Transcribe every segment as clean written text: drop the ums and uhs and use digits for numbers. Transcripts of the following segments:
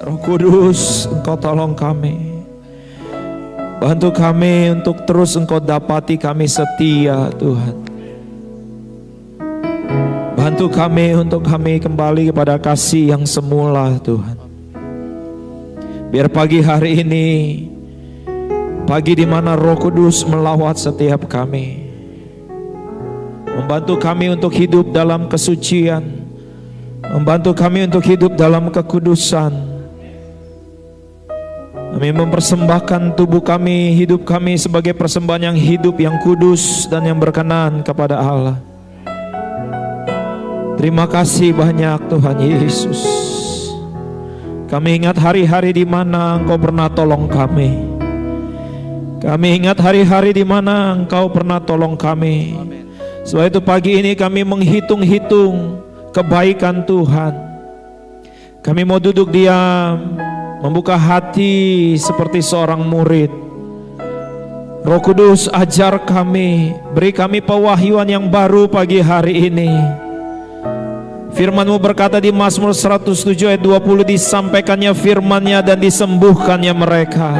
Roh Kudus, Engkau tolong kami. Bantu kami untuk terus Engkau dapati kami setia Tuhan. Bantu kami untuk kami kembali kepada kasih yang semula Tuhan. Biar pagi hari ini, pagi di mana Roh Kudus melawat setiap kami, membantu kami untuk hidup dalam kesucian, membantu kami untuk hidup dalam kekudusan. Kami mempersembahkan tubuh kami, hidup kami sebagai persembahan yang hidup, yang kudus dan yang berkenan kepada Allah. Terima kasih banyak Tuhan Yesus. Kami ingat hari-hari di mana Engkau pernah tolong kami. Kami ingat hari-hari di mana Engkau pernah tolong kami. Sebab itu pagi ini kami menghitung-hitung kebaikan Tuhan. Kami mau duduk diam, membuka hati seperti seorang murid. Roh Kudus, ajar kami, beri kami pewahyuan yang baru pagi hari ini. Firman-Mu berkata di Mazmur 107 ayat 20, disampaikannya firman-Nya dan disembuhkannya mereka.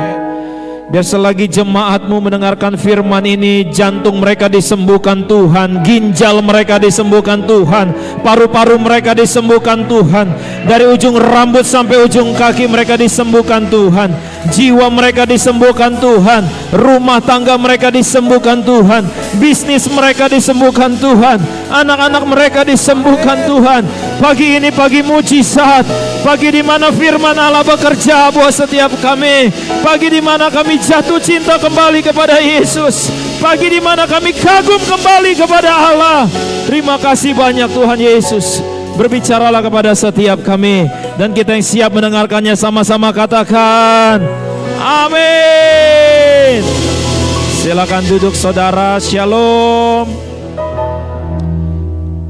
Biar selagi jemaat-Mu mendengarkan firman ini, jantung mereka disembuhkan Tuhan, ginjal mereka disembuhkan Tuhan, paru-paru mereka disembuhkan Tuhan, dari ujung rambut sampai ujung kaki mereka disembuhkan Tuhan, jiwa mereka disembuhkan Tuhan, rumah tangga mereka disembuhkan Tuhan, bisnis mereka disembuhkan Tuhan, anak-anak mereka disembuhkan Tuhan. Pagi ini pagi mujizat, pagi di mana firman Allah bekerja buat setiap kami, pagi di mana kami jatuh cinta kembali kepada Yesus, pagi di mana kami kagum kembali kepada Allah. Terima kasih banyak Tuhan Yesus. Berbicaralah kepada setiap kami, dan kita yang siap mendengarkannya sama-sama katakan amin. Silakan duduk saudara. Shalom.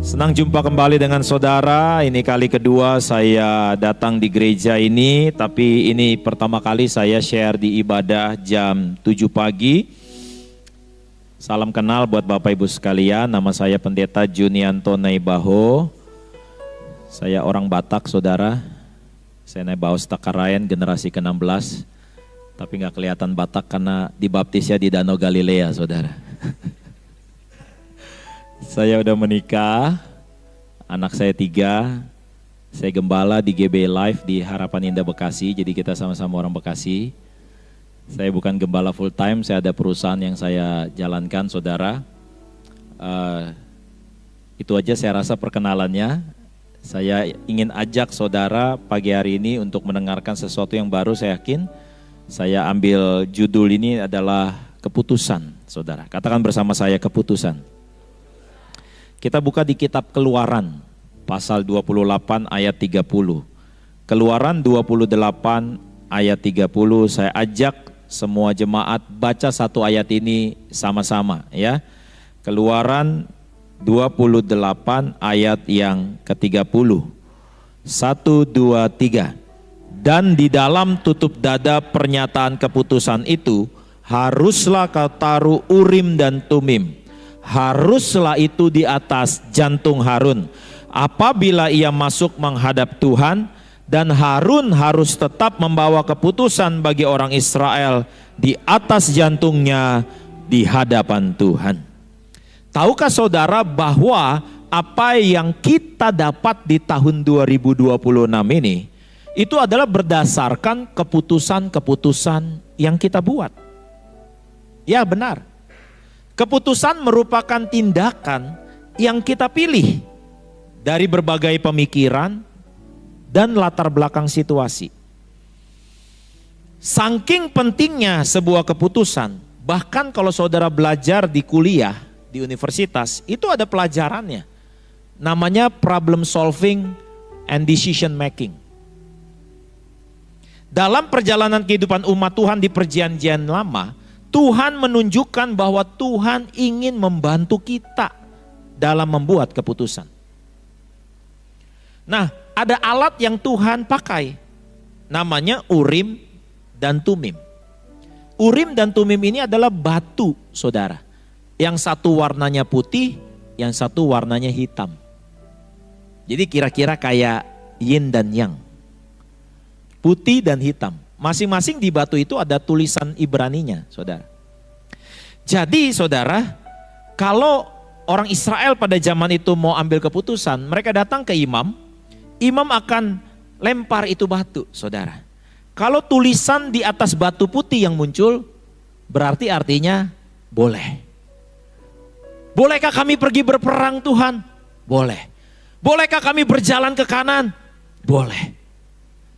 Senang jumpa kembali dengan saudara. Ini kali kedua saya datang di gereja ini, tapi ini pertama kali saya share di ibadah jam 7 pagi. Salam kenal buat Bapak Ibu sekalian. Nama saya Pendeta Junianto Naibaho. Saya orang Batak saudara. Saya Naibaho Stakarayan generasi ke-16. Tapi gak kelihatan Batak karena dibaptisnya di Danau Galilea saudara. Saya udah menikah, anak saya 3, saya gembala di GB Live di Harapan Indah Bekasi, jadi kita sama-sama orang Bekasi. Saya bukan gembala full time, saya ada perusahaan yang saya jalankan saudara. Itu aja saya rasa perkenalannya. Saya ingin ajak saudara pagi hari ini untuk mendengarkan sesuatu yang baru. Saya yakin saya ambil judul ini adalah keputusan saudara. Katakan bersama saya keputusan. Kita buka di kitab Keluaran, pasal 28 ayat 30. Keluaran 28 ayat 30, saya ajak semua jemaat baca satu ayat ini sama-sama ya. Keluaran 28 ayat yang ke-30. 1, 2, 3. Dan di dalam tutup dada pernyataan keputusan itu, haruslah kau taruh Urim dan Tumim. Haruslah itu di atas jantung Harun apabila ia masuk menghadap Tuhan, dan Harun harus tetap membawa keputusan bagi orang Israel di atas jantungnya di hadapan Tuhan. Tahukah saudara bahwa apa yang kita dapat di tahun 2026 ini itu adalah berdasarkan keputusan-keputusan yang kita buat? Ya benar. Keputusan merupakan tindakan yang kita pilih dari berbagai pemikiran dan latar belakang situasi. Saking pentingnya sebuah keputusan, bahkan kalau saudara belajar di kuliah, di universitas, itu ada pelajarannya. Namanya problem solving and decision making. Dalam perjalanan kehidupan umat Tuhan di perjanjian lama, Tuhan menunjukkan bahwa Tuhan ingin membantu kita dalam membuat keputusan. Nah, ada alat yang Tuhan pakai, namanya Urim dan Tumim. Urim dan Tumim ini adalah batu, saudara. Yang satu warnanya putih, yang satu warnanya hitam. Jadi kira-kira kayak yin dan yang. putih dan hitam. Masing-masing di batu itu ada tulisan Ibraninya, saudara. Jadi saudara, kalau orang Israel pada zaman itu mau ambil keputusan, mereka datang ke imam, imam akan lempar itu batu, saudara. Kalau tulisan di atas batu putih yang muncul, berarti artinya boleh. Bolehkah kami pergi berperang Tuhan? Boleh. Bolehkah kami berjalan ke kanan? Boleh.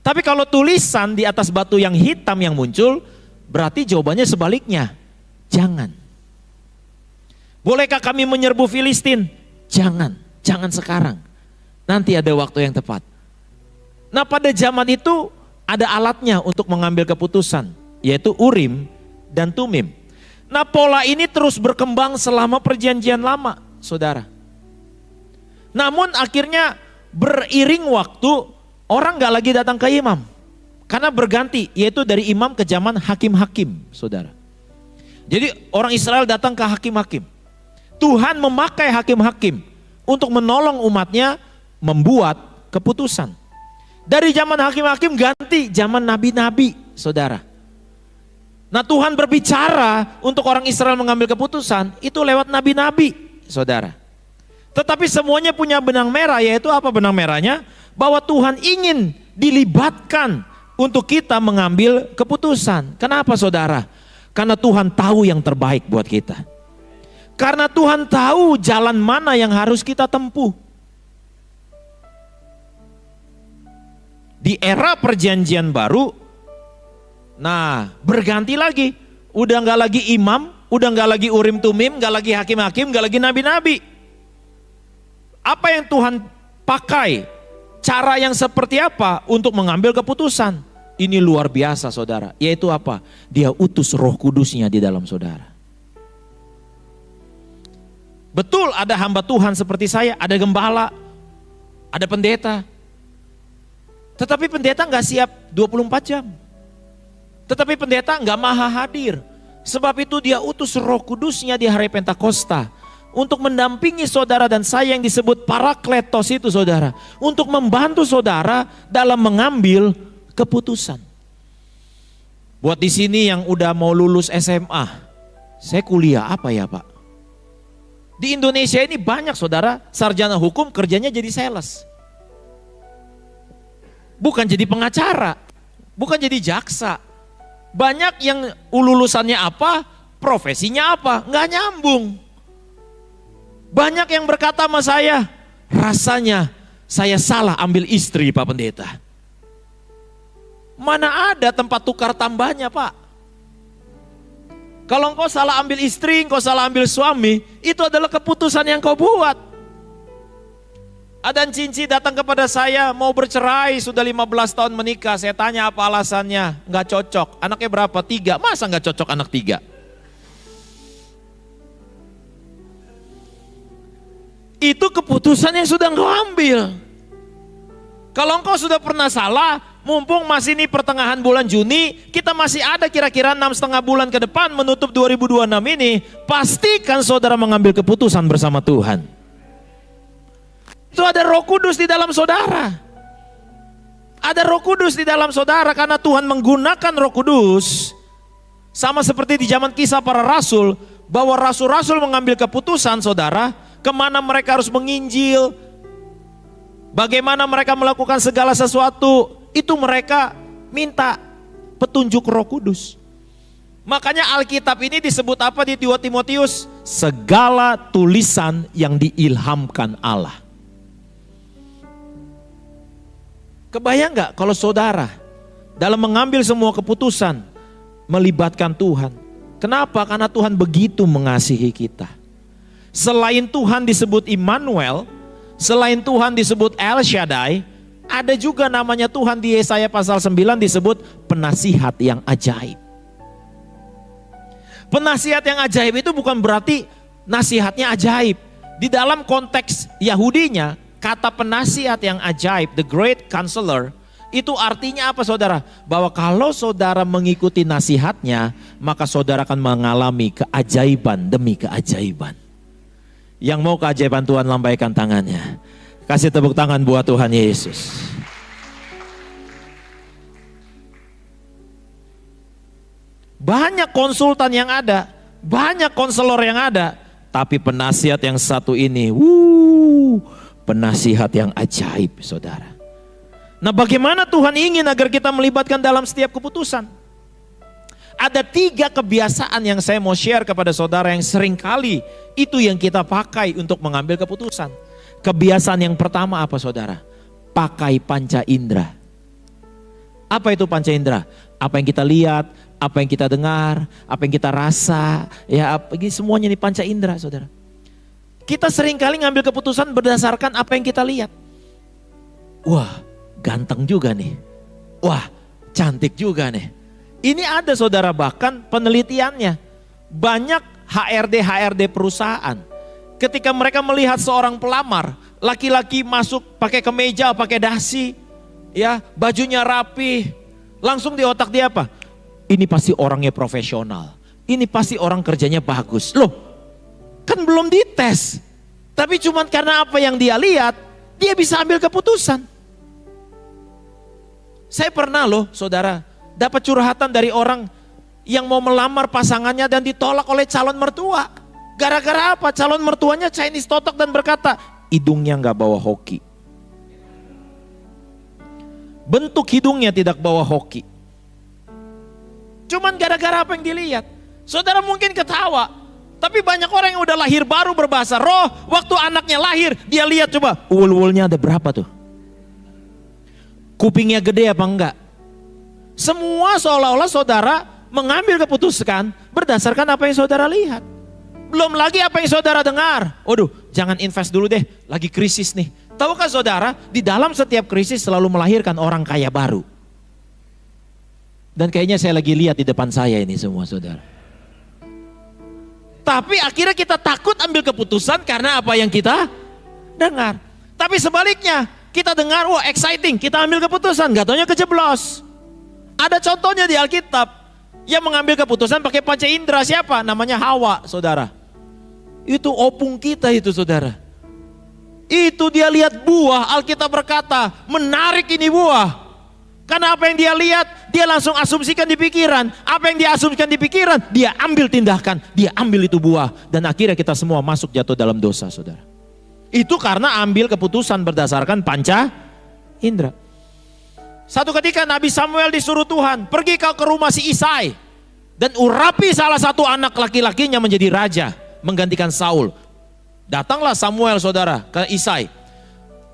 Tapi kalau tulisan di atas batu yang hitam yang muncul, berarti jawabannya sebaliknya. Jangan. Bolehkah kami menyerbu Filistin? Jangan. Jangan sekarang. Nanti ada waktu yang tepat. Nah pada zaman itu ada alatnya untuk mengambil keputusan, yaitu Urim dan Tumim. Nah pola ini terus berkembang selama perjanjian lama, saudara. Namun akhirnya beriring waktu, orang gak lagi datang ke imam. Karena berganti, yaitu dari imam ke zaman hakim-hakim, saudara. Jadi orang Israel datang ke hakim-hakim. Tuhan memakai hakim-hakim untuk menolong umatnya membuat keputusan. Dari zaman hakim-hakim ganti zaman nabi-nabi, saudara. Nah Tuhan berbicara untuk orang Israel mengambil keputusan, itu lewat nabi-nabi, saudara. Tetapi semuanya punya benang merah, yaitu apa benang merahnya? Bahwa Tuhan ingin dilibatkan untuk kita mengambil keputusan. Kenapa saudara? Karena Tuhan tahu yang terbaik buat kita. Karena Tuhan tahu jalan mana yang harus kita tempuh. Di era perjanjian baru, nah berganti lagi. Udah gak lagi imam, udah gak lagi Urim Tumim, gak lagi hakim-hakim, gak lagi nabi-nabi. Apa yang Tuhan pakai? Cara yang seperti apa untuk mengambil keputusan? Ini luar biasa saudara. Yaitu apa? Dia utus Roh Kudusnya di dalam saudara. Betul ada hamba Tuhan seperti saya, ada gembala, ada pendeta. Tetapi pendeta gak siap 24 jam. Tetapi pendeta gak maha hadir. Sebab itu dia utus Roh Kudusnya di hari Pentakosta. Untuk mendampingi saudara dan saya yang disebut parakletos itu saudara. Untuk membantu saudara dalam mengambil keputusan. Buat di sini yang udah mau lulus SMA. Saya kuliah apa ya Pak? Di Indonesia ini banyak saudara sarjana hukum kerjanya jadi sales. Bukan jadi pengacara. Bukan jadi jaksa. Banyak yang lulusannya apa, profesinya apa, nggak nyambung. Banyak yang berkata sama saya, rasanya saya salah ambil istri Pak Pendeta. Mana ada tempat tukar tambahnya Pak? Kalau engkau salah ambil istri, engkau salah ambil suami, itu adalah keputusan yang kau buat. Ada Cinci datang kepada saya mau bercerai, sudah 15 tahun menikah. Saya tanya apa alasannya, nggak cocok. Anaknya berapa? 3, masa nggak cocok anak 3? Itu keputusan yang sudah engkau ambil. Kalau engkau sudah pernah salah, mumpung masih ini pertengahan bulan Juni, kita masih ada kira-kira 6,5 bulan ke depan menutup 2026 ini, pastikan saudara mengambil keputusan bersama Tuhan. Itu ada Roh Kudus di dalam saudara. Ada Roh Kudus di dalam saudara karena Tuhan menggunakan Roh Kudus. Sama seperti di zaman Kisah Para Rasul, bahwa rasul-rasul mengambil keputusan saudara, kemana mereka harus menginjil, bagaimana mereka melakukan segala sesuatu, itu mereka minta petunjuk Roh Kudus. Makanya Alkitab ini disebut apa di 2 Timotius? Segala tulisan yang diilhamkan Allah. Kebayang gak kalau saudara dalam mengambil semua keputusan melibatkan Tuhan? Kenapa? Karena Tuhan begitu mengasihi kita. Selain Tuhan disebut Immanuel, selain Tuhan disebut El Shaddai, ada juga namanya Tuhan di Yesaya pasal 9 disebut penasihat yang ajaib. Penasihat yang ajaib itu bukan berarti nasihatnya ajaib. Di dalam konteks Yahudinya, kata penasihat yang ajaib, the great counselor, itu artinya apa saudara? Bahwa kalau saudara mengikuti nasihatnya, maka saudara akan mengalami keajaiban demi keajaiban. Yang mau keajaiban Tuhan lambaikan tangannya. Kasih tepuk tangan buat Tuhan Yesus. banyak konsultan yang ada, banyak konselor yang ada, tapi penasihat yang satu ini, penasihat yang ajaib, saudara. Nah, bagaimana Tuhan ingin agar kita melibatkan dalam setiap keputusan? Ada 3 kebiasaan yang saya mau share kepada saudara yang seringkali itu yang kita pakai untuk mengambil keputusan. Kebiasaan yang pertama apa, saudara? Pakai panca indera. Apa itu panca indera? Apa yang kita lihat, apa yang kita dengar, apa yang kita rasa, ya ini semuanya ini panca indera, saudara. Kita seringkali ngambil keputusan berdasarkan apa yang kita lihat. Wah, ganteng juga nih. Wah, cantik juga nih. Ini ada, saudara, bahkan penelitiannya. Banyak HRD perusahaan, ketika mereka melihat seorang pelamar, laki-laki masuk pakai kemeja, pakai dasi, ya, bajunya rapi, langsung di otak dia apa? Ini pasti orangnya profesional. Ini pasti orang kerjanya bagus. Loh, kan belum dites. Tapi cuman karena apa yang dia lihat, dia bisa ambil keputusan. Saya pernah loh, saudara, dapat curhatan dari orang yang mau melamar pasangannya dan ditolak oleh calon mertua. Gara-gara apa? Calon mertuanya Chinese totok dan berkata, hidungnya nggak bawa hoki. Bentuk hidungnya tidak bawa hoki. Cuman gara-gara apa yang dilihat. Saudara mungkin ketawa, tapi banyak orang yang udah lahir baru berbahasa roh, waktu anaknya lahir, dia lihat coba, uwul-uwulnya ada berapa tuh? Kupingnya gede apa enggak? Semua seolah-olah saudara mengambil keputusan berdasarkan apa yang saudara lihat. Belum lagi apa yang saudara dengar. Waduh, jangan invest dulu deh, lagi krisis nih. Tahukah saudara, di dalam setiap krisis selalu melahirkan orang kaya baru. Dan kayaknya saya lagi lihat di depan saya ini semua, saudara. Tapi akhirnya kita takut ambil keputusan karena apa yang kita dengar. Tapi sebaliknya, kita dengar, wah exciting, kita ambil keputusan, gak taunya kejeblos. Ada contohnya di Alkitab, yang mengambil keputusan pakai panca indera siapa? Namanya Hawa, saudara. Itu opung kita itu, saudara. Itu dia lihat buah, Alkitab berkata, menarik ini buah. Karena apa yang dia lihat, dia langsung asumsikan di pikiran. Apa yang dia asumsikan di pikiran, dia ambil tindakan, dia ambil itu buah. Dan akhirnya kita semua masuk jatuh dalam dosa, saudara. Itu karena ambil keputusan berdasarkan panca indera. Satu ketika Nabi Samuel disuruh Tuhan, pergi kau ke rumah si Isai. Dan urapi salah satu anak laki-lakinya menjadi raja, menggantikan Saul. Datanglah Samuel, saudara, ke Isai.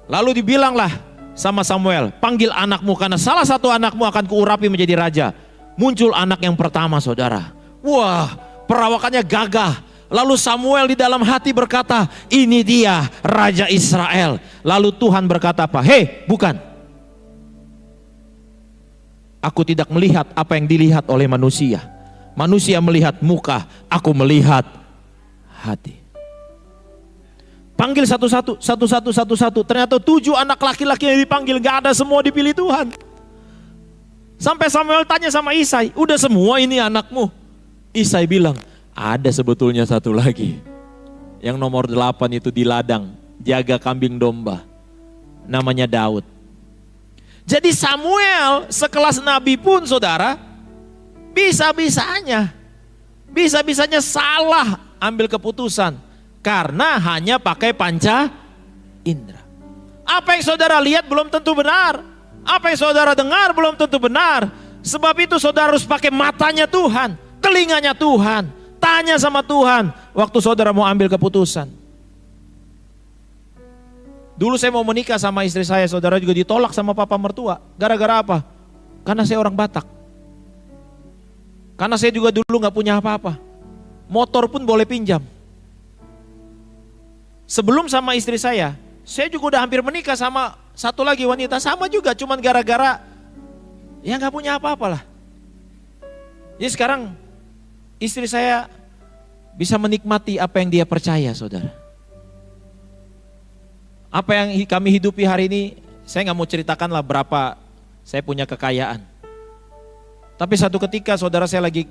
Lalu dibilanglah sama Samuel, panggil anakmu karena salah satu anakmu akan kuurapi menjadi raja. Muncul anak yang pertama, saudara. Wah, perawakannya gagah. Lalu Samuel di dalam hati berkata, ini dia Raja Israel. Lalu Tuhan berkata apa? Hei, bukan. Aku tidak melihat apa yang dilihat oleh manusia. Manusia melihat muka, aku melihat hati. Panggil satu-satu. Ternyata 7 anak laki-laki yang dipanggil, gak ada, semua dipilih Tuhan. Sampai Samuel tanya sama Isai, udah semua ini anakmu? Isai bilang, ada sebetulnya satu lagi. Yang nomor 8 itu di ladang, jaga kambing domba. Namanya Daud. Jadi Samuel sekelas nabi pun, saudara, bisa-bisanya salah ambil keputusan. Karena hanya pakai panca indera. Apa yang saudara lihat belum tentu benar. Apa yang saudara dengar belum tentu benar. Sebab itu saudara harus pakai matanya Tuhan, telinganya Tuhan. Tanya sama Tuhan waktu saudara mau ambil keputusan. Dulu saya mau menikah sama istri saya, saudara, juga ditolak sama papa mertua. Gara-gara apa? Karena saya orang Batak. Karena saya juga dulu gak punya apa-apa. Motor pun boleh pinjam. Sebelum sama istri saya juga udah hampir menikah sama satu lagi wanita, sama juga, cuman gara-gara ya gak punya apa-apa lah. Jadi sekarang istri saya bisa menikmati apa yang dia percaya, saudara. Apa yang kami hidupi hari ini, saya gak mau ceritakan lah berapa saya punya kekayaan. Tapi satu ketika, saudara, saya lagi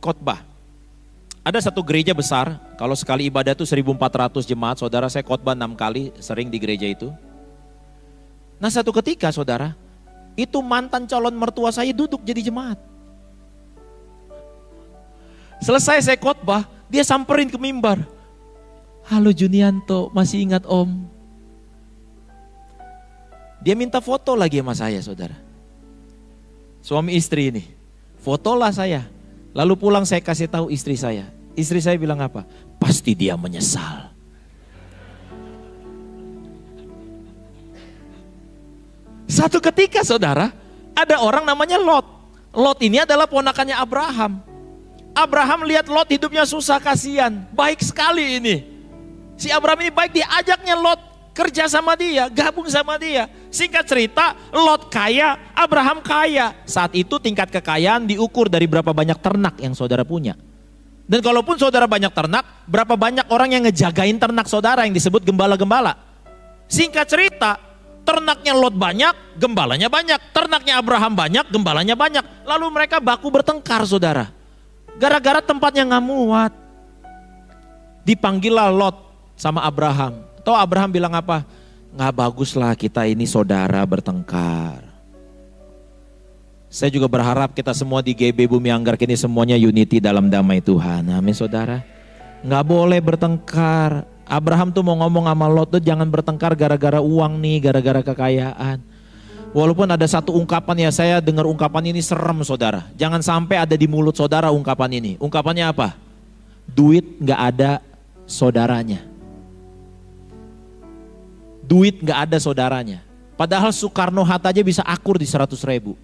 khotbah. Ada satu gereja besar, kalau sekali ibadah itu 1.400 jemaat, saudara, saya khotbah 6 kali, sering di gereja itu. Nah satu ketika, saudara, itu mantan calon mertua saya duduk jadi jemaat. Selesai saya khotbah, dia samperin ke mimbar. Halo Junianto, masih ingat Om? Dia minta foto lagi sama saya, saudara. Suami istri ini, fotolah saya. Lalu pulang saya kasih tahu istri saya. Istri saya bilang apa? Pasti dia menyesal. Satu ketika saudara, ada orang namanya Lot. Lot ini adalah ponakannya Abraham. Abraham lihat Lot hidupnya susah, kasihan. Baik sekali ini. Si Abraham ini baik, diajaknya Lot kerja sama dia, gabung sama dia. Singkat cerita, Lot kaya, Abraham kaya. Saat itu tingkat kekayaan diukur dari berapa banyak ternak yang saudara punya. Dan kalaupun saudara banyak ternak, berapa banyak orang yang ngejagain ternak saudara yang disebut gembala-gembala. Singkat cerita, ternaknya Lot banyak, gembalanya banyak. Ternaknya Abraham banyak, gembalanya banyak. Lalu mereka baku bertengkar, saudara. Gara-gara tempatnya nggak muat. Dipanggillah Lot sama Abraham. Tahu Abraham bilang apa? Nggak baguslah kita ini saudara bertengkar. Saya juga berharap kita semua di GB Bumi Anggar kini semuanya unity dalam damai Tuhan. Amin saudara. Nggak boleh bertengkar. Abraham tuh mau ngomong sama Lot tuh jangan bertengkar gara-gara uang nih, gara-gara kekayaan. Walaupun ada satu ungkapan ya, saya dengar ungkapan ini serem saudara. Jangan sampai ada di mulut saudara ungkapan ini. Ungkapannya apa? Duit nggak ada saudaranya. Duit nggak ada saudaranya. Padahal Soekarno-Hatta aja bisa akur di 100.000.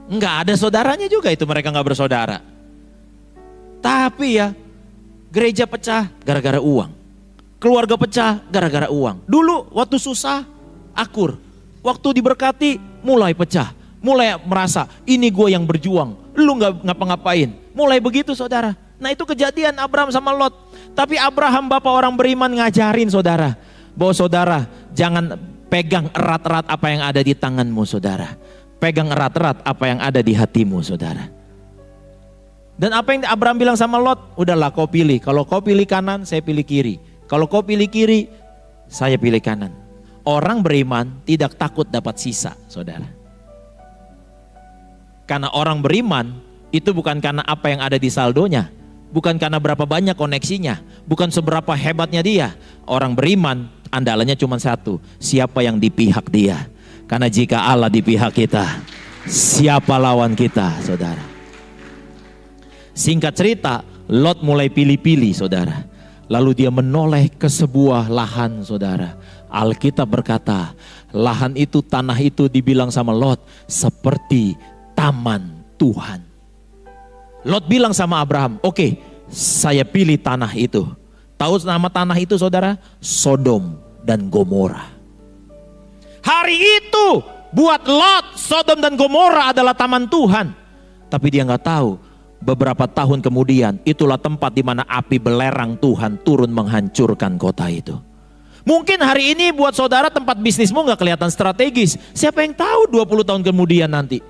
Nggak ada saudaranya juga itu, mereka nggak bersaudara. Tapi ya, gereja pecah gara-gara uang. Keluarga pecah gara-gara uang. Dulu waktu susah akur. Waktu diberkati mulai pecah. Mulai merasa ini gue yang berjuang. Lu gak ngapa-ngapain. Mulai begitu saudara. Nah itu kejadian Abraham sama Lot. Tapi Abraham bapak orang beriman ngajarin saudara. Bahwa saudara jangan pegang erat-erat apa yang ada di tanganmu saudara. Pegang erat-erat apa yang ada di hatimu saudara. Dan apa yang Abraham bilang sama Lot, udahlah kau pilih. Kalau kau pilih kanan, saya pilih kiri. Kalau kau pilih kiri, saya pilih kanan. Orang beriman tidak takut dapat sisa, saudara. Karena orang beriman itu bukan karena apa yang ada di saldonya. Bukan karena berapa banyak koneksinya. Bukan seberapa hebatnya dia. Orang beriman andalannya cuma satu. Siapa yang di pihak dia. Karena jika Allah di pihak kita, siapa lawan kita, saudara. Singkat cerita, Lot mulai pilih-pilih, saudara. Lalu dia menoleh ke sebuah lahan, saudara. Alkitab berkata, lahan itu, tanah itu dibilang sama Lot seperti taman Tuhan. Lot bilang sama Abraham, oke, saya pilih tanah itu. Tahu nama tanah itu saudara? Sodom dan Gomora. Hari itu buat Lot, Sodom dan Gomora adalah taman Tuhan. Tapi dia nggak tahu, beberapa tahun kemudian itulah tempat di mana api belerang Tuhan turun menghancurkan kota itu. Mungkin hari ini buat saudara tempat bisnismu gak kelihatan strategis. Siapa yang tahu 20 tahun kemudian nanti?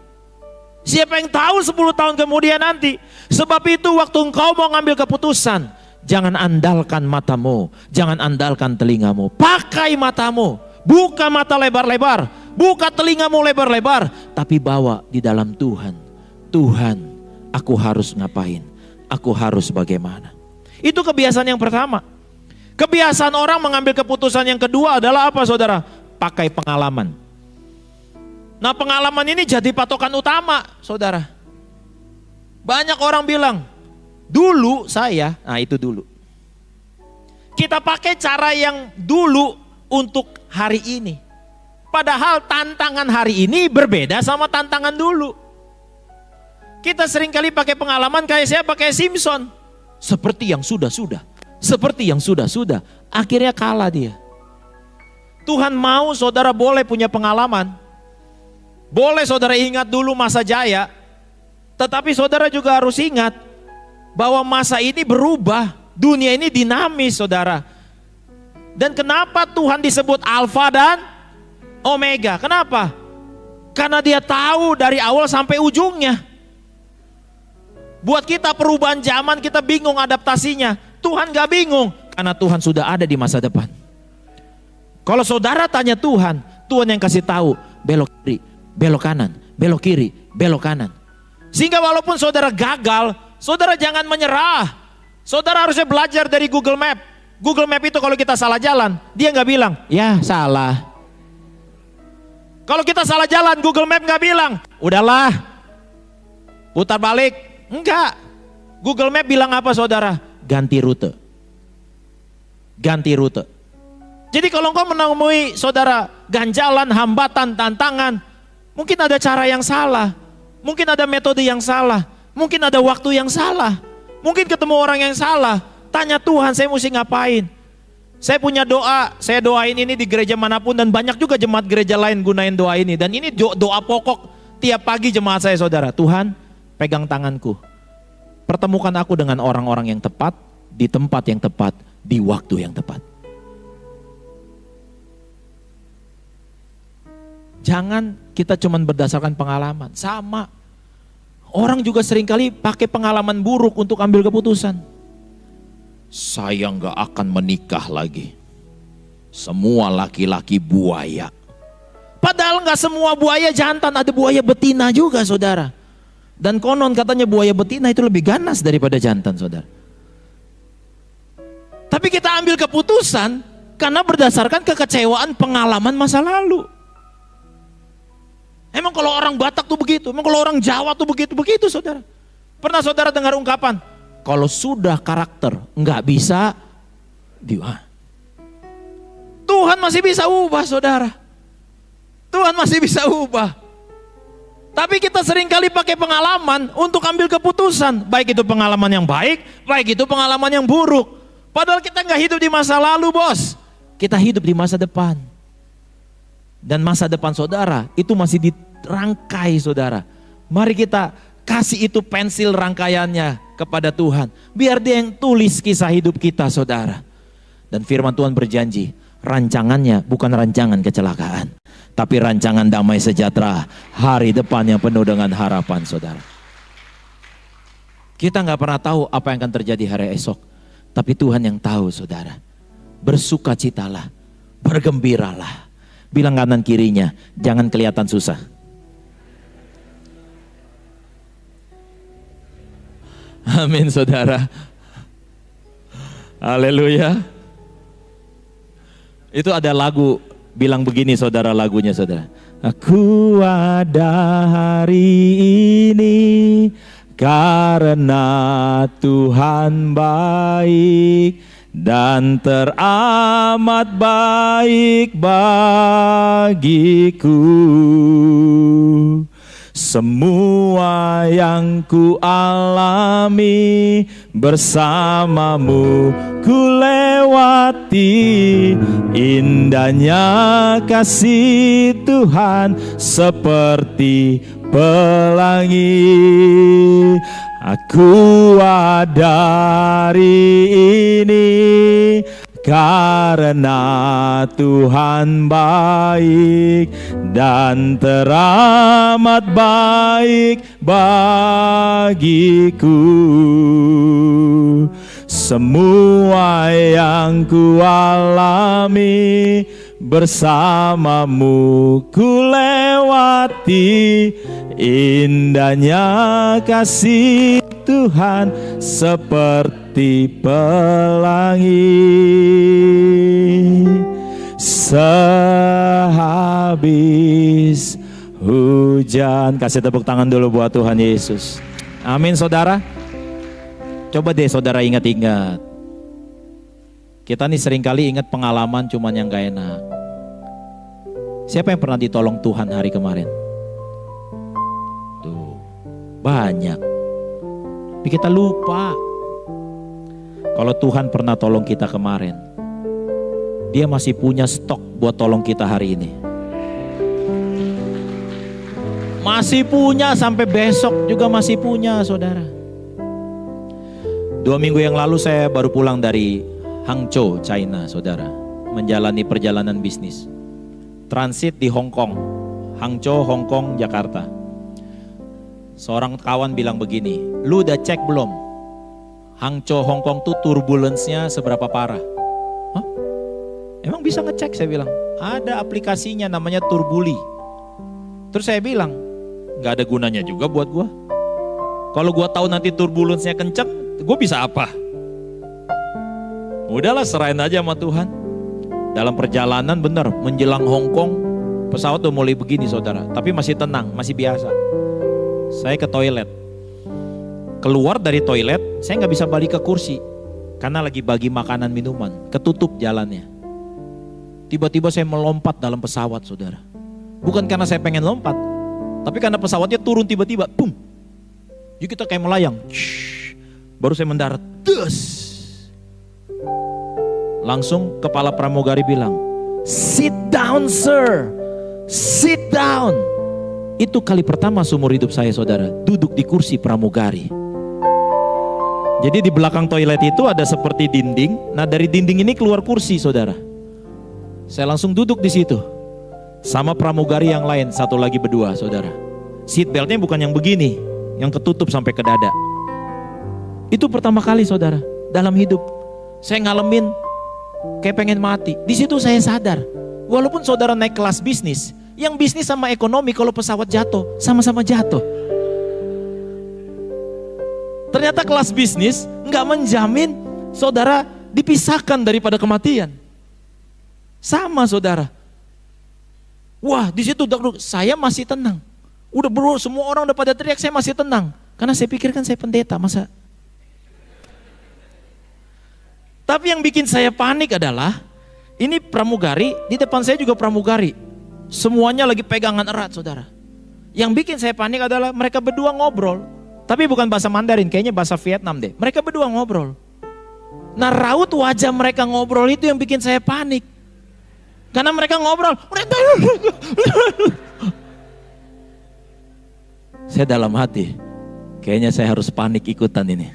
Siapa yang tahu 10 tahun kemudian nanti? Sebab itu waktu engkau mau ngambil keputusan, jangan andalkan matamu, jangan andalkan telingamu. Pakai matamu, buka mata lebar-lebar, buka telingamu lebar-lebar. Tapi bawa di dalam Tuhan. Tuhan, aku harus ngapain? Aku harus bagaimana? Itu kebiasaan yang pertama. Kebiasaan orang mengambil keputusan yang kedua adalah apa saudara? Pakai pengalaman. Nah pengalaman ini jadi patokan utama saudara. Banyak orang bilang, dulu saya, nah itu dulu. Kita pakai cara yang dulu untuk hari ini. Padahal tantangan hari ini berbeda sama tantangan dulu. Kita seringkali pakai pengalaman kayak saya pakai Simpson. Seperti yang sudah-sudah. Seperti yang sudah-sudah, akhirnya kalah dia. Tuhan mau saudara boleh punya pengalaman. Boleh saudara ingat dulu masa jaya. Tetapi saudara juga harus ingat bahwa masa ini berubah. Dunia ini dinamis saudara. Dan kenapa Tuhan disebut Alfa dan Omega? Kenapa? Karena dia tahu dari awal sampai ujungnya. Buat kita perubahan zaman kita bingung adaptasinya. Tuhan gak bingung karena Tuhan sudah ada di masa depan. Kalau saudara tanya Tuhan, Tuhan yang kasih tahu belok kiri, belok kanan, belok kiri, belok kanan. Sehingga walaupun saudara gagal, saudara jangan menyerah. Saudara harusnya belajar dari Google Map. Google Map itu kalau kita salah jalan, dia nggak bilang, ya salah. Kalau kita salah jalan, Google Map nggak bilang, udahlah, putar balik. Enggak. Google Map bilang apa saudara? Ganti rute. Ganti rute. Jadi kalau engkau menemui saudara ganjalan, hambatan, tantangan, mungkin ada cara yang salah, mungkin ada metode yang salah, mungkin ada waktu yang salah, mungkin ketemu orang yang salah, tanya Tuhan saya mesti ngapain. Saya punya doa, saya doain ini di gereja manapun dan banyak juga jemaat gereja lain gunain doa ini. Dan ini doa pokok tiap pagi jemaat saya saudara. Tuhan pegang tanganku, pertemukan aku dengan orang-orang yang tepat, di tempat yang tepat, di waktu yang tepat. Jangan kita cuman berdasarkan pengalaman. Sama. Orang juga seringkali pakai pengalaman buruk untuk ambil keputusan. Saya nggak akan menikah lagi. Semua laki-laki buaya. Padahal nggak semua buaya jantan, ada buaya betina juga saudara. Dan konon katanya buaya betina itu lebih ganas daripada jantan saudara. Tapi kita ambil keputusan karena berdasarkan kekecewaan pengalaman masa lalu. Emang kalau orang Batak tuh begitu, emang kalau orang Jawa tuh begitu saudara. Pernah saudara dengar ungkapan, kalau sudah karakter nggak bisa diubah. Tuhan masih bisa ubah saudara. Tuhan masih bisa ubah. Tapi kita seringkali pakai pengalaman untuk ambil keputusan. Baik itu pengalaman yang baik, baik itu pengalaman yang buruk. Padahal kita nggak hidup di masa lalu bos. Kita hidup di masa depan. Dan masa depan saudara itu masih dirangkai saudara. Mari kita kasih itu pensil rangkaiannya kepada Tuhan. Biar dia yang tulis kisah hidup kita saudara. Dan firman Tuhan berjanji, rancangannya bukan rancangan kecelakaan. Tapi rancangan damai sejahtera, hari depan yang penuh dengan harapan saudara. Kita gak pernah tahu apa yang akan terjadi hari esok. Tapi Tuhan yang tahu saudara. Bersukacitalah, bergembiralah. Bilang kanan kirinya, jangan kelihatan susah. Amin saudara. Haleluya. Itu ada lagu bilang begini saudara, lagunya saudara. Aku ada hari ini karena Tuhan baik. Dan teramat baik bagiku. Semua yang ku alami bersamamu ku lewati. Indahnya kasih Tuhan seperti pelangi. Aku ada hari ini karena Tuhan baik dan teramat baik bagiku. Semua yang ku alami bersamamu ku lewati. Indahnya kasih Tuhan seperti pelangi. Sehabis hujan. Kasih tepuk tangan dulu buat Tuhan Yesus. Amin saudara. Coba deh saudara ingat-ingat. Kita nih seringkali ingat pengalaman cuman yang gak enak. Siapa yang pernah ditolong Tuhan hari kemarin? Tuh, banyak. Tapi kita lupa. Kalau Tuhan pernah tolong kita kemarin, Dia masih punya stok buat tolong kita hari ini. Masih punya sampai besok juga masih punya saudara. 2 minggu yang lalu saya baru pulang dari Hangzhou, China, saudara. Menjalani perjalanan bisnis. Transit di Hong Kong. Hangzhou, Hong Kong, Jakarta. Seorang kawan bilang begini, lu udah cek belum? Hangzhou, Hong Kong tuh turbulence-nya seberapa parah? Hah? Emang bisa ngecek? Saya bilang, ada aplikasinya namanya Turbuli. Terus saya bilang, gak ada gunanya juga buat gua. Kalau gue tahu nanti turbulensnya kenceng, gue bisa apa? Udahlah, serahin aja sama Tuhan. Dalam perjalanan bener, menjelang Hong Kong, pesawat udah mulai begini saudara. Tapi masih tenang, masih biasa. Saya ke toilet. Keluar dari toilet, saya nggak bisa balik ke kursi. Karena lagi bagi makanan minuman, ketutup jalannya. Tiba-tiba saya melompat dalam pesawat saudara. Bukan karena saya pengen lompat, tapi karena pesawatnya turun tiba-tiba, boom. Jadi kita kayak melayang. Baru saya mendarat, des. Langsung kepala pramugari bilang, sit down sir, sit down. Itu kali pertama seumur hidup saya saudara, duduk di kursi pramugari. Jadi di belakang toilet itu ada seperti dinding, nah dari dinding ini keluar kursi saudara. Saya langsung duduk di situ, sama pramugari yang lain, satu lagi berdua saudara. Seat beltnya bukan yang begini, yang ketutup sampai ke dada. Itu pertama kali saudara, dalam hidup. Saya ngalamin kayak pengen mati. Di situ saya sadar, walaupun saudara naik kelas bisnis, yang bisnis sama ekonomi kalau pesawat jatuh, sama-sama jatuh. Ternyata kelas bisnis nggak menjamin saudara dipisahkan daripada kematian. Sama saudara. Wah, di situ saya masih tenang. Udah bro, semua orang udah pada teriak, saya masih tenang. Karena saya pikirkan saya pendeta, masa. Tapi yang bikin saya panik adalah, ini pramugari, di depan saya juga pramugari. Semuanya lagi pegangan erat saudara. Yang bikin saya panik adalah mereka berdua ngobrol. Tapi bukan bahasa Mandarin, kayaknya bahasa Vietnam deh. Mereka berdua ngobrol. Nah raut wajah mereka ngobrol itu yang bikin saya panik. Karena mereka ngobrol. Saya dalam hati, kayaknya saya harus panik ikutan ini.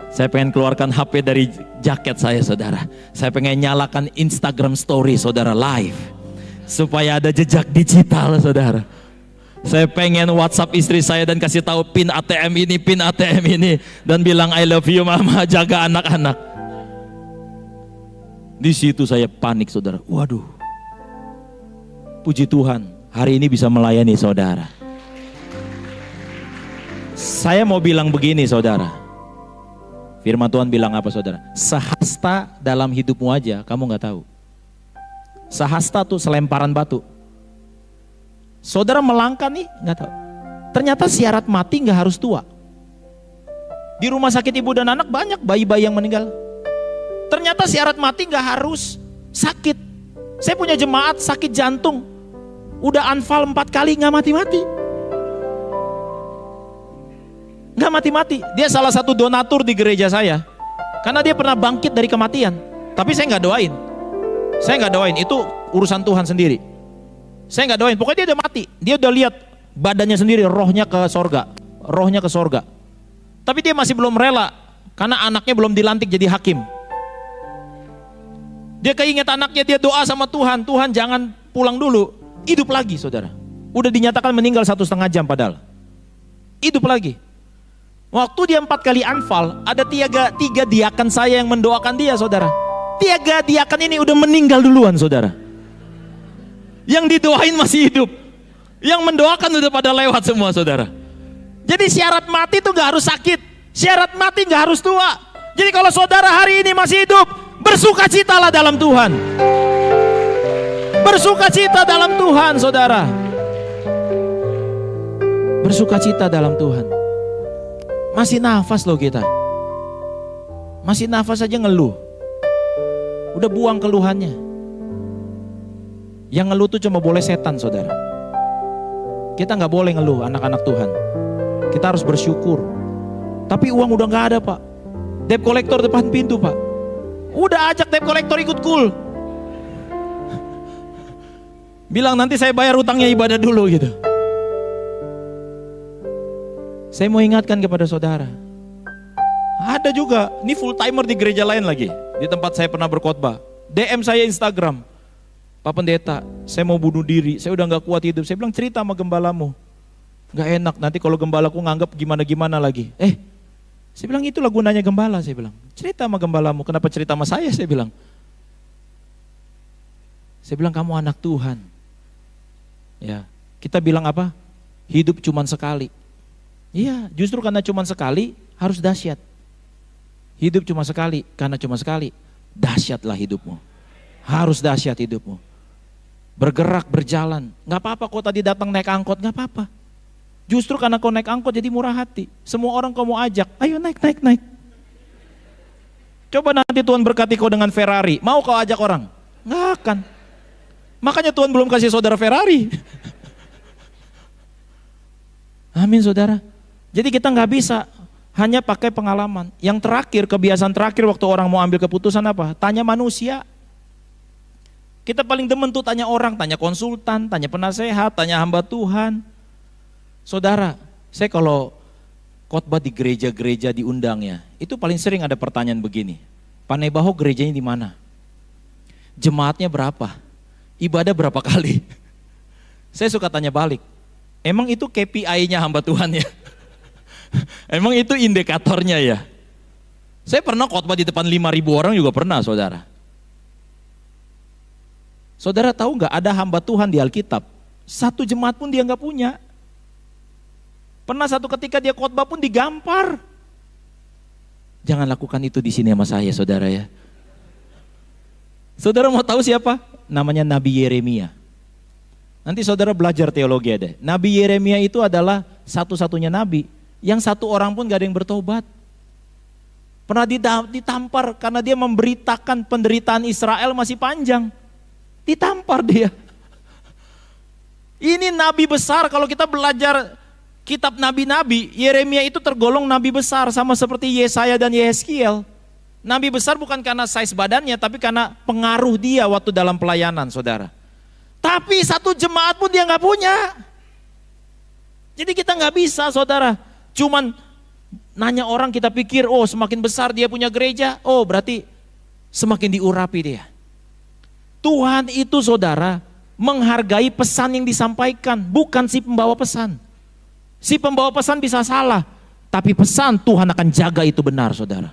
Saya pengen keluarkan HP dari jaket saya saudara. Saya pengen nyalakan Instagram story saudara live. Supaya ada jejak digital saudara. Saya pengen WhatsApp istri saya dan kasih tahu pin ATM ini, pin ATM ini. Dan bilang I love you mama, jaga anak-anak. Di situ saya panik saudara. Waduh. Puji Tuhan, hari ini bisa melayani saudara. Saya mau bilang begini saudara. Firman Tuhan bilang apa saudara? Sehasta dalam hidupmu aja kamu gak tahu. Sehasta tuh selemparan batu. Saudara melangkah nih gak tahu. Ternyata syarat mati gak harus tua. Di rumah sakit ibu dan anak banyak bayi-bayi yang meninggal. Ternyata syarat mati gak harus sakit. Saya punya jemaat sakit jantung. Udah anfal 4 kali gak mati-mati. Gak mati-mati. Dia salah satu donatur di gereja saya. Karena dia pernah bangkit dari kematian. Tapi saya gak doain. Saya gak doain, itu urusan Tuhan sendiri. Saya gak doain, pokoknya dia udah mati. Dia udah lihat badannya sendiri, rohnya ke sorga. Rohnya ke sorga. Tapi dia masih belum rela. Karena anaknya belum dilantik jadi hakim. Dia keinget anaknya, dia doa sama Tuhan. Tuhan jangan pulang dulu. Hidup lagi saudara. Udah dinyatakan meninggal 1,5 jam padahal. Hidup lagi. Waktu dia 4 kali anfal, ada 3 diakan saya yang mendoakan dia saudara. 3 diakan ini udah meninggal duluan saudara. Yang didoain masih hidup. Yang mendoakan udah pada lewat semua saudara. Jadi syarat mati itu gak harus sakit. Syarat mati gak harus tua. Jadi kalau saudara hari ini masih hidup, bersukacitalah dalam Tuhan. Bersukacita dalam Tuhan saudara. Bersukacita dalam Tuhan. Masih nafas loh kita. Masih nafas aja ngeluh. Udah buang keluhannya. Yang ngeluh tuh cuma boleh setan saudara. Kita gak boleh ngeluh anak-anak Tuhan. Kita harus bersyukur. Tapi uang udah gak ada pak. Debt collector depan pintu pak. Udah ajak debt collector ikut cool. Bilang nanti saya bayar utangnya ibadah dulu gitu. Saya mau ingatkan kepada saudara. Ada juga, ini full timer di gereja lain lagi. Di tempat saya pernah berkhotbah. DM saya Instagram. Pak Pendeta, saya mau bunuh diri. Saya udah gak kuat hidup. Saya bilang cerita sama gembalamu. Gak enak, nanti kalau gembalaku nganggap gimana-gimana lagi. Saya bilang itulah gunanya gembala. Saya bilang, cerita sama gembalamu. Kenapa cerita sama saya? Saya bilang kamu anak Tuhan. Ya, kita bilang apa? Hidup cuman sekali. Iya, justru karena cuma sekali harus dahsyat. Hidup cuma sekali, karena cuma sekali, dahsyatlah hidupmu. Harus dahsyat hidupmu. Bergerak, berjalan. Gak apa-apa kau tadi datang naik angkot, gak apa-apa. Justru karena kau naik angkot jadi murah hati. Semua orang kau mau ajak, ayo naik. Coba nanti Tuhan berkati kau dengan Ferrari, mau kau ajak orang? Gak akan. Makanya Tuhan belum kasih saudara Ferrari. Amin saudara. Jadi kita gak bisa hanya pakai pengalaman. Yang terakhir, kebiasaan terakhir waktu orang mau ambil keputusan apa? Tanya manusia. Kita paling demen tuh tanya orang, tanya konsultan, tanya penasehat, tanya hamba Tuhan. Saudara, saya kalau khotbah di gereja-gereja diundangnya, itu paling sering ada pertanyaan begini. Pak Nebaho gerejanya di mana? Jemaatnya berapa? Ibadah berapa kali? Saya suka tanya balik. Emang itu KPI-nya hamba Tuhan ya? Emang itu indikatornya ya? Saya pernah khotbah di depan 5.000 orang juga pernah saudara. Saudara tahu nggak ada hamba Tuhan di Alkitab, satu jemaat pun dia nggak punya. Pernah satu ketika dia khotbah pun digampar. Jangan lakukan itu di sini sama saya saudara ya. Saudara mau tahu siapa? Namanya Nabi Yeremia. Nanti saudara belajar teologi deh. Nabi Yeremia itu adalah satu-satunya nabi yang satu orang pun gak ada yang bertobat. Pernah ditampar karena dia memberitakan penderitaan Israel masih panjang. Ditampar dia. Ini nabi besar. Kalau kita belajar kitab nabi-nabi, Yeremia itu tergolong nabi besar sama seperti Yesaya dan Yehezkiel. Nabi besar bukan karena size badannya, tapi karena pengaruh dia waktu dalam pelayanan saudara. Tapi satu jemaat pun dia gak punya. Jadi kita gak bisa saudara, cuman nanya orang kita pikir, oh semakin besar dia punya gereja, oh berarti semakin diurapi dia. Tuhan itu saudara menghargai pesan yang disampaikan, bukan si pembawa pesan. Si pembawa pesan bisa salah, tapi pesan Tuhan akan jaga itu benar saudara.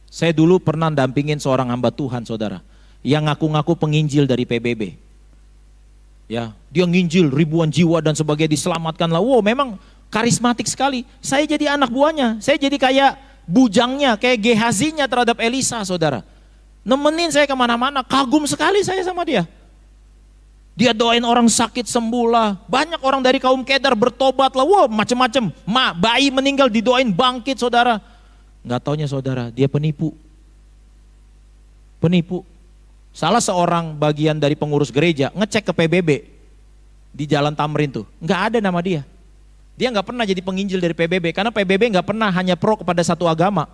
Saya dulu pernah dampingin seorang hamba Tuhan saudara, yang ngaku-ngaku penginjil dari PBB. Ya, dia nginjil ribuan jiwa dan sebagainya diselamatkan lah. Wow, memang karismatik sekali. Saya jadi anak buahnya, saya jadi kayak bujangnya, kayak Gehazinya terhadap Elisa saudara. Nemenin saya kemana-mana, kagum sekali saya sama dia. Dia doain orang sakit sembuh lah. Banyak orang dari kaum Kedar bertobat lah. Wow, macem-macem. Bayi meninggal didoain bangkit saudara. Nggak taunya saudara, dia penipu. Penipu. Salah seorang bagian dari pengurus gereja ngecek ke PBB di Jalan Tamrin tuh, nggak ada nama dia. Dia nggak pernah jadi penginjil dari PBB karena PBB nggak pernah hanya pro kepada satu agama.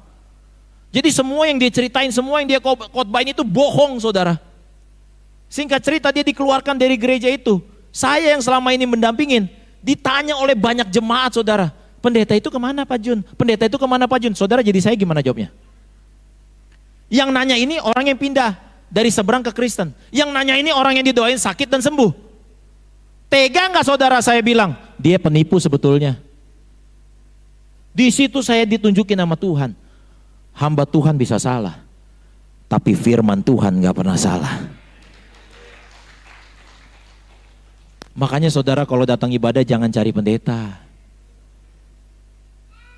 Jadi semua yang dia ceritain, semua yang dia khotbahin itu bohong saudara. Singkat cerita dia dikeluarkan dari gereja itu. Saya yang selama ini mendampingin ditanya oleh banyak jemaat saudara, pendeta itu kemana Pak Jun? Pendeta itu kemana Pak Jun? Saudara jadi saya gimana jawabnya? Yang nanya ini orang yang pindah dari seberang ke Kristen. Yang nanya ini orang yang didoain sakit dan sembuh. Tega nggak saudara saya bilang? Dia penipu sebetulnya. Di situ saya ditunjukin sama Tuhan. Hamba Tuhan bisa salah, tapi firman Tuhan nggak pernah salah. Makanya saudara kalau datang ibadah jangan cari pendeta.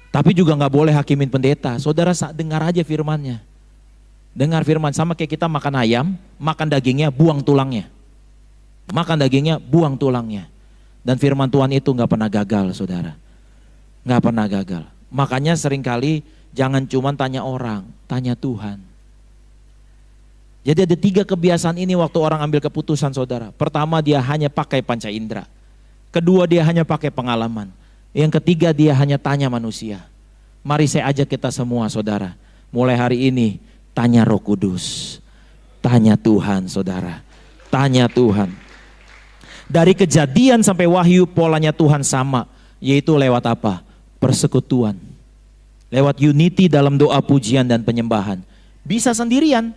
Tapi juga nggak boleh hakimin pendeta. Saudara dengar aja firmannya. Dengar firman, sama kayak kita makan ayam, makan dagingnya, buang tulangnya. Makan dagingnya, buang tulangnya. Dan firman Tuhan itu nggak pernah gagal saudara. Nggak pernah gagal. Makanya seringkali jangan cuma tanya orang, tanya Tuhan. Jadi ada 3 kebiasaan ini waktu orang ambil keputusan saudara. Pertama dia hanya pakai panca indera. Kedua dia hanya pakai pengalaman. Yang ketiga dia hanya tanya manusia. Mari saya ajak kita semua saudara. Mulai hari ini tanya Roh Kudus. Tanya Tuhan saudara. Tanya Tuhan. Dari Kejadian sampai Wahyu polanya Tuhan sama. Yaitu lewat apa? Persekutuan. Lewat unity dalam doa pujian dan penyembahan. Bisa sendirian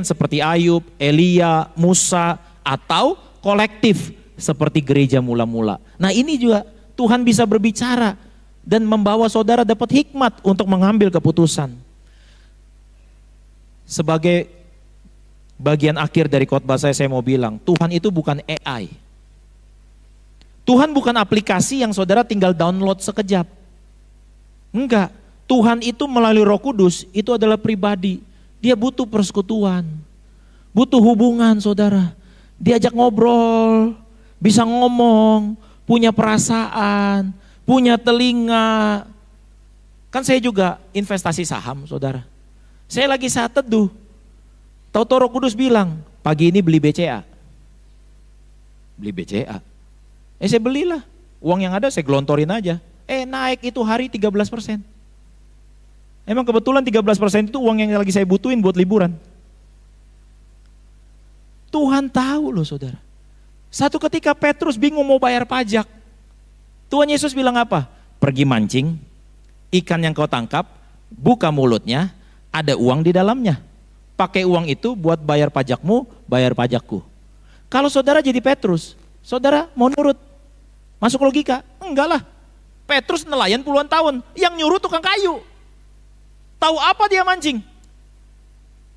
seperti Ayub, Elia, Musa, atau kolektif seperti gereja mula-mula. Nah ini juga Tuhan bisa berbicara dan membawa saudara dapat hikmat untuk mengambil keputusan. Sebagai bagian akhir dari khotbah saya mau bilang, Tuhan itu bukan AI. Tuhan bukan aplikasi yang saudara tinggal download sekejap. Enggak, Tuhan itu melalui Roh Kudus itu adalah pribadi. Dia butuh persekutuan, butuh hubungan saudara. Diajak ngobrol, bisa ngomong, punya perasaan, punya telinga. Kan saya juga investasi saham saudara. Saya lagi saat teduh, tahu-tahu Roh Kudus bilang, pagi ini beli BCA. Beli BCA. Saya belilah, uang yang ada saya gelontorin aja. Naik itu hari 13%. Emang kebetulan 13% itu uang yang lagi saya butuhin buat liburan. Tuhan tahu loh saudara. Satu ketika Petrus bingung mau bayar pajak. Tuhan Yesus bilang apa? Pergi mancing, ikan yang kau tangkap, buka mulutnya, ada uang di dalamnya. Pakai uang itu buat bayar pajakmu, bayar pajakku. Kalau saudara jadi Petrus, saudara mau nurut? Masuk logika? Enggak lah. Petrus nelayan puluhan tahun, yang nyuruh tukang kayu. Tahu apa dia mancing?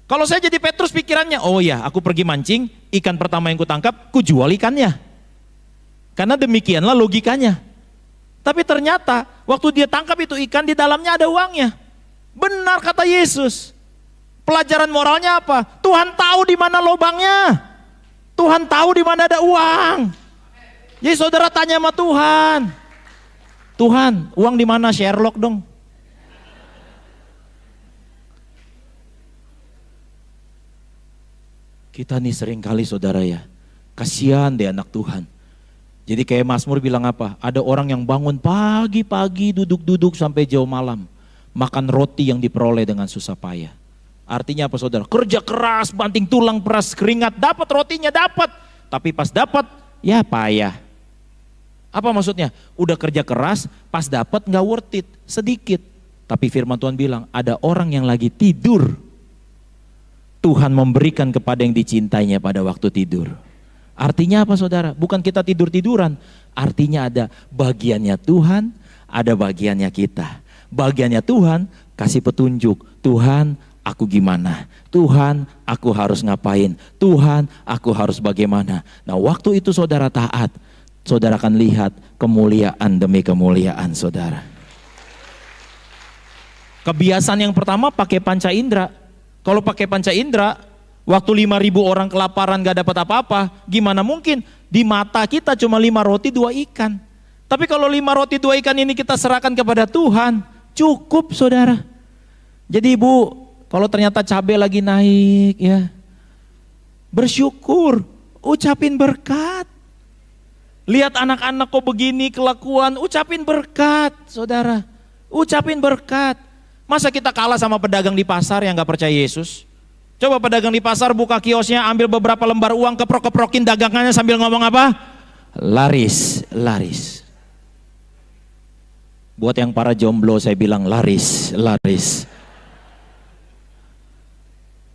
Kalau saya jadi Petrus pikirannya, oh ya aku pergi mancing, ikan pertama yang kutangkap, kujual ikannya. Karena demikianlah logikanya. Tapi ternyata waktu dia tangkap itu ikan, di dalamnya ada uangnya. Benar kata Yesus. Pelajaran moralnya apa? Tuhan tahu di mana lubangnya. Tuhan tahu di mana ada uang. Jadi saudara tanya sama Tuhan. Tuhan, uang di mana? Sherlock dong. Kita nih sering kali saudara ya, kasihan deh anak Tuhan. Jadi kayak Mazmur bilang apa? Ada orang yang bangun pagi-pagi duduk-duduk sampai jauh malam. Makan roti yang diperoleh dengan susah payah. Artinya apa saudara? Kerja keras, banting tulang, peras keringat, dapat rotinya dapat. Tapi pas dapat, ya payah. Apa maksudnya? Udah kerja keras, pas dapat gak worth it, sedikit. Tapi firman Tuhan bilang, ada orang yang lagi tidur. Tuhan memberikan kepada yang dicintainya pada waktu tidur. Artinya apa saudara? Bukan kita tidur-tiduran. Artinya ada bagiannya Tuhan, ada bagiannya kita. Bagiannya Tuhan kasih petunjuk. Tuhan, aku gimana? Tuhan, aku harus ngapain? Tuhan, aku harus bagaimana? Nah waktu itu saudara taat, saudara akan lihat kemuliaan demi kemuliaan saudara. Kebiasaan yang pertama pakai panca indera. Kalau pakai panca indera, waktu 5.000 orang kelaparan gak dapat apa-apa, gimana mungkin? Di mata kita cuma 5 roti 2 ikan. Tapi kalau 5 roti 2 ikan ini kita serahkan kepada Tuhan, cukup saudara. Jadi ibu, kalau ternyata cabai lagi naik ya, bersyukur, ucapin berkat. Lihat anak-anak kok begini kelakuan, ucapin berkat saudara. Ucapin berkat. Masa kita kalah sama pedagang di pasar yang gak percaya Yesus? Coba pedagang di pasar buka kiosnya, ambil beberapa lembar uang, keprok-keprokin dagangannya sambil ngomong apa? Laris, laris. Buat yang para jomblo saya bilang laris, laris.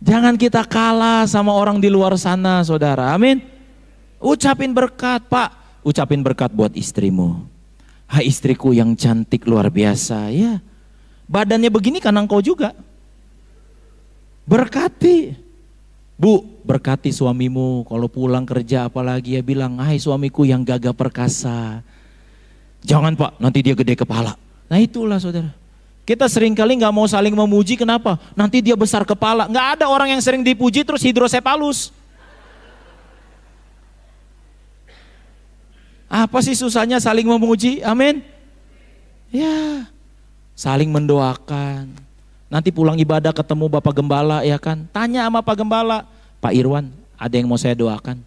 Jangan kita kalah sama orang di luar sana saudara, amin. Ucapin berkat Pak, ucapin berkat buat istrimu. Hai istriku yang cantik luar biasa ya. Badannya begini kan engkau juga. Berkati. Bu, berkati suamimu. Kalau pulang kerja apalagi ya bilang, hai suamiku yang gagah perkasa. Jangan Pak, nanti dia gede kepala. Nah itulah saudara. Kita seringkali gak mau saling memuji, kenapa? Nanti dia besar kepala. Gak ada orang yang sering dipuji terus hidrosepalus. Apa sih susahnya saling memuji? Amin. Ya. Saling mendoakan. Nanti pulang ibadah ketemu Bapak Gembala ya kan. Tanya sama Pak Gembala, Pak Irwan ada yang mau saya doakan?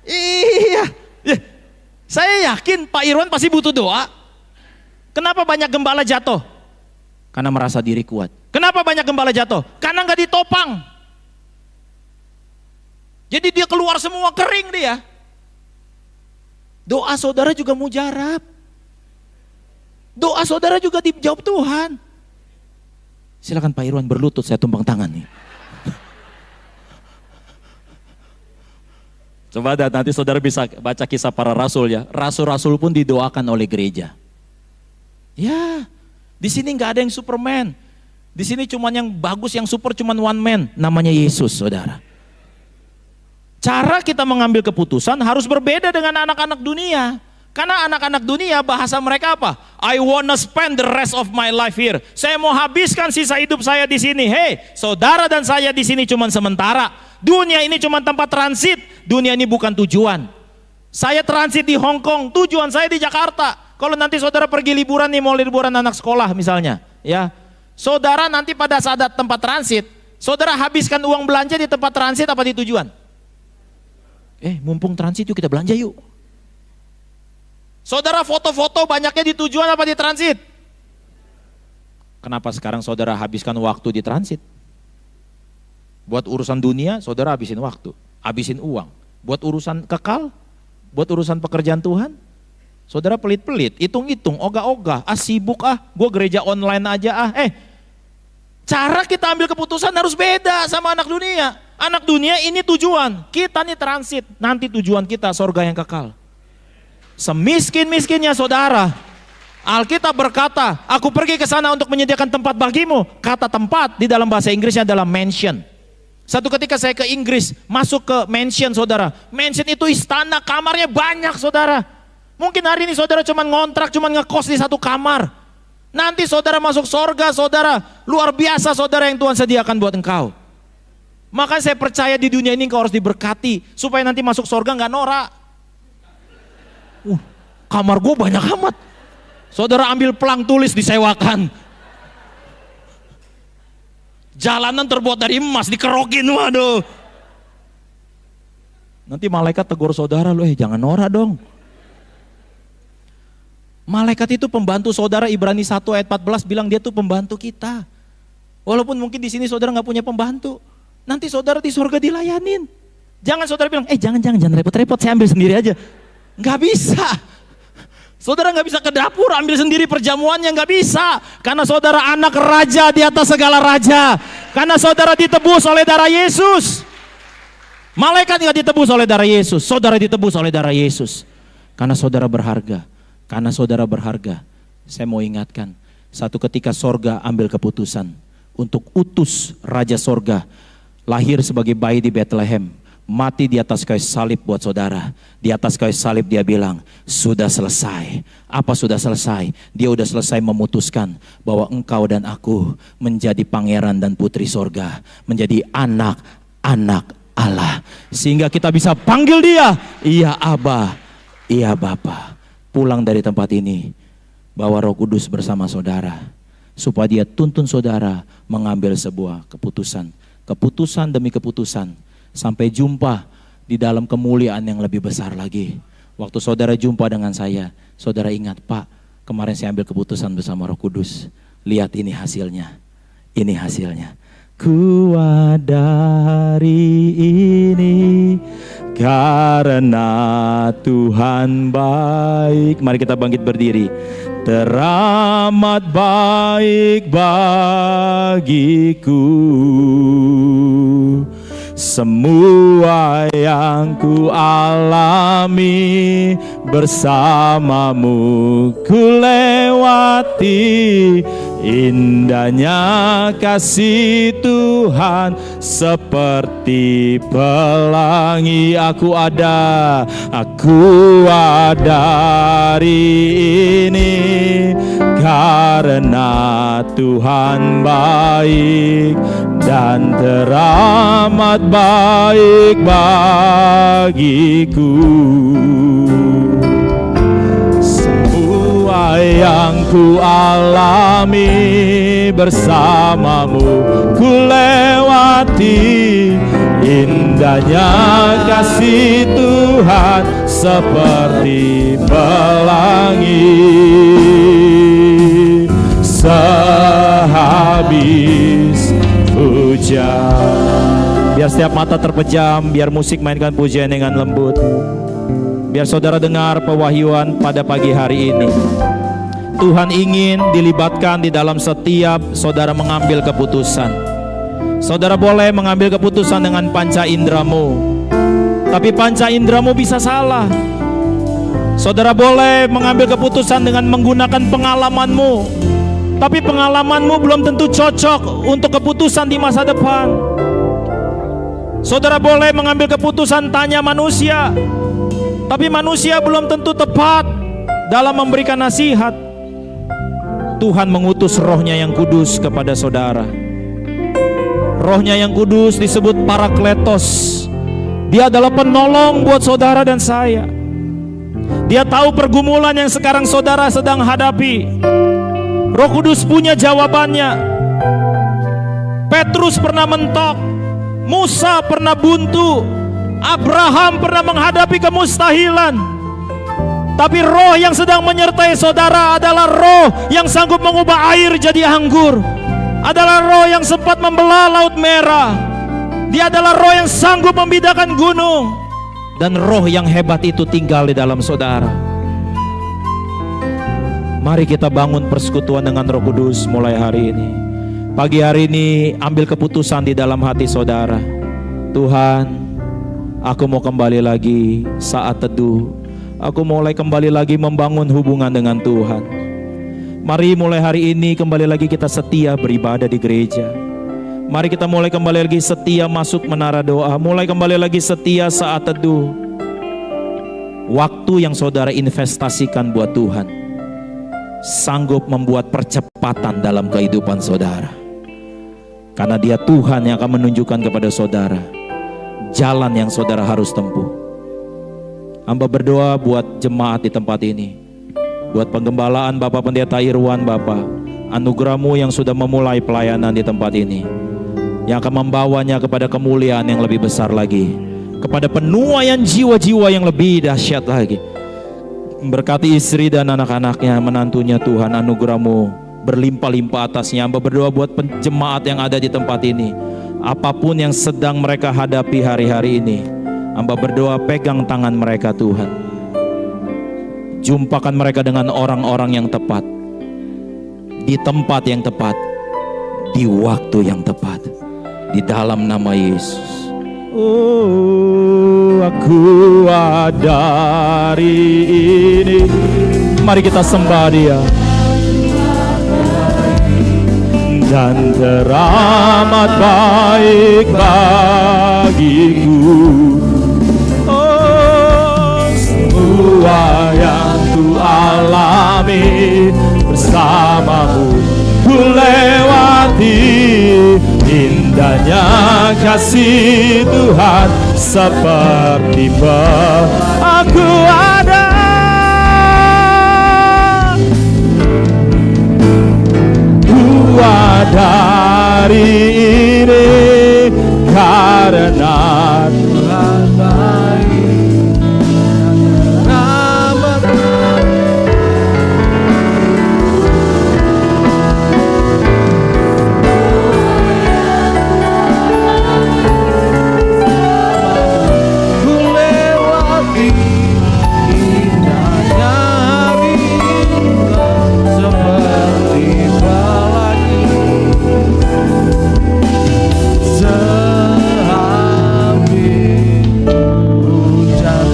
Iya. Saya yakin Pak Irwan pasti butuh doa. Kenapa banyak gembala jatuh? Karena merasa diri kuat. Kenapa banyak gembala jatuh? Karena gak ditopang. Jadi dia keluar semua kering dia. Doa saudara juga mujarab. Doa saudara juga dijawab Tuhan. Silakan Pak Irwan berlutut, saya tumpang tangan nih. Coba nanti saudara bisa baca kisah para rasul ya. Rasul-rasul pun didoakan oleh gereja. Ya, di sini nggak ada yang Superman. Di sini cuman yang bagus, yang super cuman one man, namanya Yesus saudara. Cara kita mengambil keputusan harus berbeda dengan anak-anak dunia. Karena anak-anak dunia bahasa mereka apa? I wanna spend the rest of my life here. Saya mau habiskan sisa hidup saya di sini. Hei, saudara dan saya di sini cuma sementara. Dunia ini cuma tempat transit. Dunia ini bukan tujuan. Saya transit di Hong Kong, tujuan saya di Jakarta. Kalau nanti saudara pergi liburan nih, mau liburan anak sekolah misalnya, ya. Saudara nanti pada saat tempat transit, saudara habiskan uang belanja di tempat transit apa di tujuan? Mumpung transit yuk kita belanja yuk. Saudara foto-foto banyaknya di tujuan apa di transit? Kenapa sekarang saudara habiskan waktu di transit? Buat urusan dunia, saudara habisin waktu, habisin uang. Buat urusan kekal, buat urusan pekerjaan Tuhan, saudara pelit-pelit, hitung-hitung, ogah-ogah, sibuk gue gereja online aja cara kita ambil keputusan harus beda sama anak dunia. Anak dunia ini tujuan, kita nih transit, nanti tujuan kita surga yang kekal. Semiskin-miskinnya saudara, Alkitab berkata, aku pergi ke sana untuk menyediakan tempat bagimu. Kata tempat di dalam bahasa Inggrisnya adalah mansion. Satu ketika saya ke Inggris, masuk ke mansion saudara. Mansion itu istana, kamarnya banyak saudara. Mungkin hari ini saudara cuma ngontrak, cuma ngekos di satu kamar. Nanti saudara masuk sorga saudara, luar biasa saudara yang Tuhan sediakan buat engkau. Makanya saya percaya di dunia ini engkau harus diberkati, supaya nanti masuk sorga nggak norak. Kamar gue banyak amat. Saudara ambil pelang tulis disewakan. Jalanan terbuat dari emas dikerokin, waduh. Nanti malaikat tegur saudara, lu jangan norak dong. Malaikat itu pembantu saudara. Ibrani 1 ayat 14 bilang dia tuh pembantu kita. Walaupun mungkin di sini saudara nggak punya pembantu, nanti saudara di surga dilayanin. Jangan saudara bilang, jangan repot-repot, saya ambil sendiri aja. Nggak bisa. Saudara nggak bisa ke dapur ambil sendiri perjamuannya, nggak bisa. Karena saudara anak raja di atas segala raja. Karena saudara ditebus oleh darah Yesus. Malaikat nggak ditebus oleh darah Yesus, saudara ditebus oleh darah Yesus. Karena saudara berharga. Karena saudara berharga. Saya mau ingatkan, satu ketika sorga ambil keputusan untuk utus Raja Sorga lahir sebagai bayi di Bethlehem, mati di atas kayu salib buat saudara. Di atas kayu salib dia bilang, sudah selesai. Apa sudah selesai? Dia udah selesai memutuskan bahwa engkau dan aku menjadi pangeran dan putri sorga, menjadi anak-anak Allah. Sehingga kita bisa panggil dia, iya Aba, iya Bapa. Pulang dari tempat ini, bawa Roh Kudus bersama saudara, supaya dia tuntun saudara mengambil sebuah keputusan. Keputusan demi keputusan. Sampai jumpa di dalam kemuliaan yang lebih besar lagi. Waktu saudara jumpa dengan saya, saudara ingat, Pak, kemarin saya ambil keputusan bersama Roh Kudus. Lihat ini hasilnya. Ini hasilnya. Kuat dari ini karena Tuhan baik. Mari kita bangkit berdiri. Teramat baik bagiku semua yang ku alami, bersamamu ku lewati. Indahnya kasih Tuhan seperti pelangi. Aku ada hari ini karena Tuhan baik dan teramat baik bagiku. Semua yang ku alami, bersamamu ku lewati. Indahnya kasih Tuhan seperti pelangi. Sehabis hujan, biar setiap mata terpejam, biar musik mainkan pujian dengan lembut. Biar saudara dengar pewahyuan pada pagi hari ini. Tuhan ingin dilibatkan di dalam setiap saudara mengambil keputusan. Saudara boleh mengambil keputusan dengan panca indramu, tapi panca indramu bisa salah. Saudara boleh mengambil keputusan dengan menggunakan pengalamanmu, tapi pengalamanmu belum tentu cocok untuk keputusan di masa depan. Saudara boleh mengambil keputusan tanya manusia, tapi manusia belum tentu tepat dalam memberikan nasihat. Tuhan mengutus Roh-Nya yang kudus kepada saudara. Roh-Nya yang kudus disebut Parakletos. Dia adalah penolong buat saudara dan saya. Dia tahu pergumulan yang sekarang saudara sedang hadapi. Roh Kudus punya jawabannya. Petrus pernah mentok, Musa pernah buntu, Abraham pernah menghadapi kemustahilan. Tapi roh yang sedang menyertai saudara adalah roh yang sanggup mengubah air jadi anggur. Adalah roh yang sempat membelah laut merah. Dia adalah roh yang sanggup membedakan gunung. Dan roh yang hebat itu tinggal di dalam saudara. Mari kita bangun persekutuan dengan Roh Kudus mulai hari ini. Pagi hari ini ambil keputusan di dalam hati saudara. Tuhan, aku mau kembali lagi saat teduh. Aku mulai kembali lagi membangun hubungan dengan Tuhan. Mari mulai hari ini kembali lagi kita setia beribadah di gereja. Mari kita mulai kembali lagi setia masuk menara doa. Mulai kembali lagi setia saat teduh. Waktu yang saudara investasikan buat Tuhan sanggup membuat percepatan dalam kehidupan saudara. Karena Dia Tuhan yang akan menunjukkan kepada saudara jalan yang saudara harus tempuh. Hamba berdoa buat jemaat di tempat ini, buat penggembalaan Bapak Pendeta Irwan, Bapak, anugerah-Mu yang sudah memulai pelayanan di tempat ini, yang akan membawanya kepada kemuliaan yang lebih besar lagi, kepada penuaian jiwa-jiwa yang lebih dahsyat lagi. Berkati istri dan anak-anaknya, menantunya Tuhan, anugerah-Mu berlimpah-limpah atasnya. Hamba berdoa buat jemaat yang ada di tempat ini, apapun yang sedang mereka hadapi hari-hari ini, hamba berdoa pegang tangan mereka Tuhan. Jumpakan mereka dengan orang-orang yang tepat, di tempat yang tepat, di waktu yang tepat, di dalam nama Yesus. Oh, aku ada hari ini. Mari kita sembah Dia. Dan teramat baik bagiku. Semua yang ku alami bersamamu ku lewati. Indahnya kasih Tuhan seperti aku ada. Ku ada hari ini karena Tuhan baik.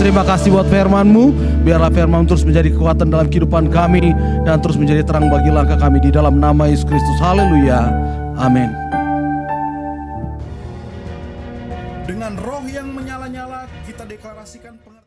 Terima kasih buat firman-Mu. Biarlah firman terus menjadi kekuatan dalam kehidupan kami dan terus menjadi terang bagi langkah kami di dalam nama Yesus Kristus. Haleluya. Amin. Dengan roh yang menyala-nyala kita deklarasikan